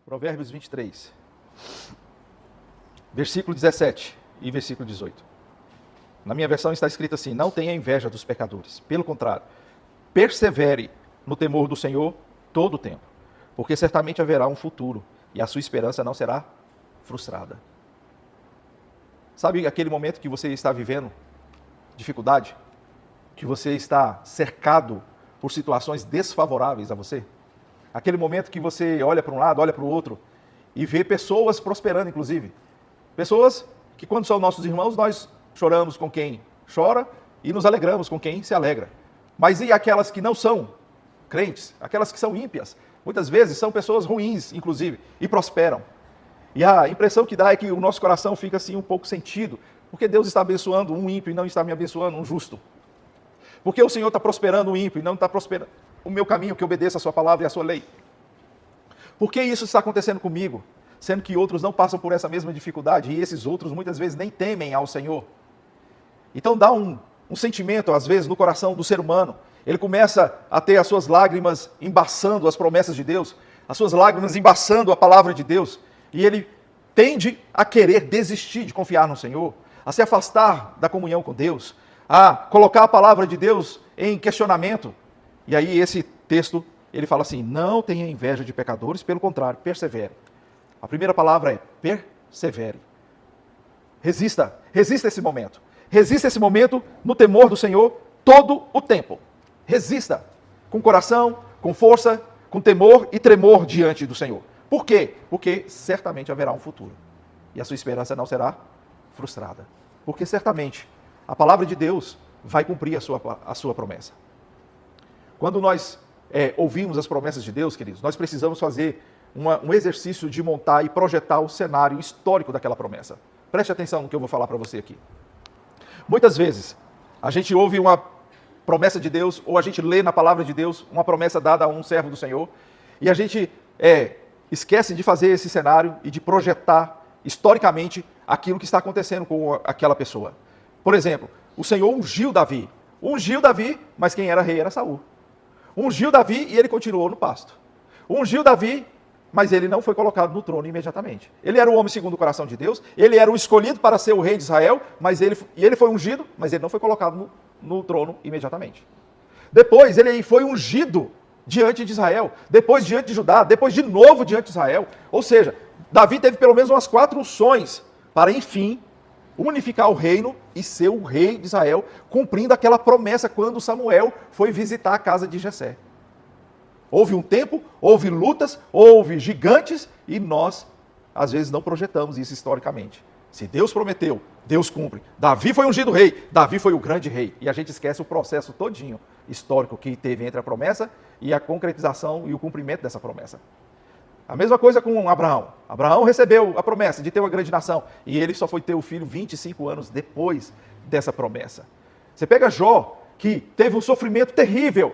Provérbios 23, versículo 17 e versículo 18. Na minha versão está escrito assim: não tenha inveja dos pecadores, pelo contrário, persevere no temor do Senhor todo o tempo, porque certamente haverá um futuro e a sua esperança não será frustrada. Sabe aquele momento que você está vivendo dificuldade? Que você está cercado por situações desfavoráveis a você? Aquele momento que você olha para um lado, olha para o outro e vê pessoas prosperando, inclusive. Pessoas que, quando são nossos irmãos, nós choramos com quem chora e nos alegramos com quem se alegra. Mas e aquelas que não são crentes? Aquelas que são ímpias? Muitas vezes são pessoas ruins, inclusive, e prosperam. E a impressão que dá é que o nosso coração fica assim um pouco sentido, porque Deus está abençoando um ímpio e não está me abençoando um justo. Porque o Senhor está prosperando o ímpio e não está prosperando o meu caminho, que obedeça a sua palavra e a sua lei. Por que isso está acontecendo comigo? Sendo que outros não passam por essa mesma dificuldade e esses outros muitas vezes nem temem ao Senhor. Então dá um sentimento, às vezes, no coração do ser humano. Ele começa a ter as suas lágrimas embaçando as promessas de Deus, as suas lágrimas embaçando a palavra de Deus, e ele tende a querer desistir de confiar no Senhor, a se afastar da comunhão com Deus, a colocar a palavra de Deus em questionamento. E aí esse texto, ele fala assim: não tenha inveja de pecadores, pelo contrário, persevere. A primeira palavra é persevere. Resista esse momento. Resista esse momento no temor do Senhor todo o tempo. Resista com coração, com força, com temor e tremor diante do Senhor. Por quê? Porque certamente haverá um futuro. E a sua esperança não será frustrada. Porque certamente a palavra de Deus vai cumprir a sua promessa. Quando nós ouvimos as promessas de Deus, queridos, nós precisamos fazer um exercício de montar e projetar o cenário histórico daquela promessa. Preste atenção no que eu vou falar para você aqui. Muitas vezes, a gente ouve uma promessa de Deus, ou a gente lê na palavra de Deus uma promessa dada a um servo do Senhor, e a gente esquece de fazer esse cenário e de projetar historicamente aquilo que está acontecendo com aquela pessoa. Por exemplo, o Senhor ungiu Davi. Ungiu Davi, mas quem era rei era Saul. Ungiu Davi e ele continuou no pasto. Ungiu Davi, mas ele não foi colocado no trono imediatamente. Ele era o homem segundo o coração de Deus, ele era o escolhido para ser o rei de Israel, mas ele foi ungido, mas ele não foi colocado no trono imediatamente. Depois ele foi ungido diante de Israel, depois diante de Judá, depois de novo diante de Israel. Ou seja, Davi teve pelo menos umas 4 unções para, enfim, unificar o reino e ser o rei de Israel, cumprindo aquela promessa quando Samuel foi visitar a casa de Jessé. Houve um tempo, houve lutas, houve gigantes e nós, às vezes, não projetamos isso historicamente. Se Deus prometeu, Deus cumpre. Davi foi ungido rei, Davi foi o grande rei. E a gente esquece o processo todinho histórico que teve entre a promessa e a concretização e o cumprimento dessa promessa. A mesma coisa com Abraão. Abraão recebeu a promessa de ter uma grande nação e ele só foi ter o filho 25 anos depois dessa promessa. Você pega Jó, que teve um sofrimento terrível,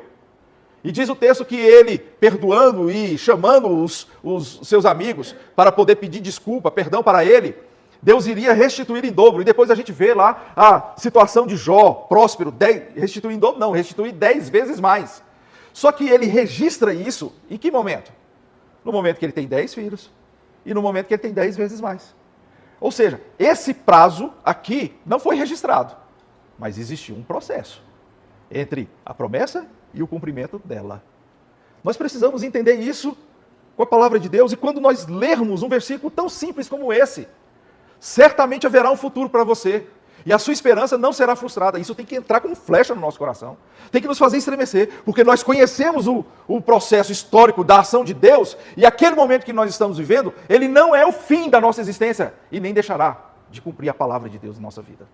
e diz o texto que ele, perdoando e chamando os seus amigos para poder pedir desculpa, perdão para ele, Deus iria restituir em dobro. E depois a gente vê lá a situação de Jó, próspero, restituir em dobro não, restituir 10 vezes mais. Só que ele registra isso em que momento? No momento que ele tem 10 filhos e no momento que ele tem 10 vezes mais. Ou seja, esse prazo aqui não foi registrado, mas existiu um processo entre a promessa e o cumprimento dela. Nós precisamos entender isso com a palavra de Deus, e quando nós lermos um versículo tão simples como esse, certamente haverá um futuro para você, e a sua esperança não será frustrada. Isso tem que entrar como flecha no nosso coração, tem que nos fazer estremecer, porque nós conhecemos o processo histórico da ação de Deus, e aquele momento que nós estamos vivendo, ele não é o fim da nossa existência, e nem deixará de cumprir a palavra de Deus em nossa vida.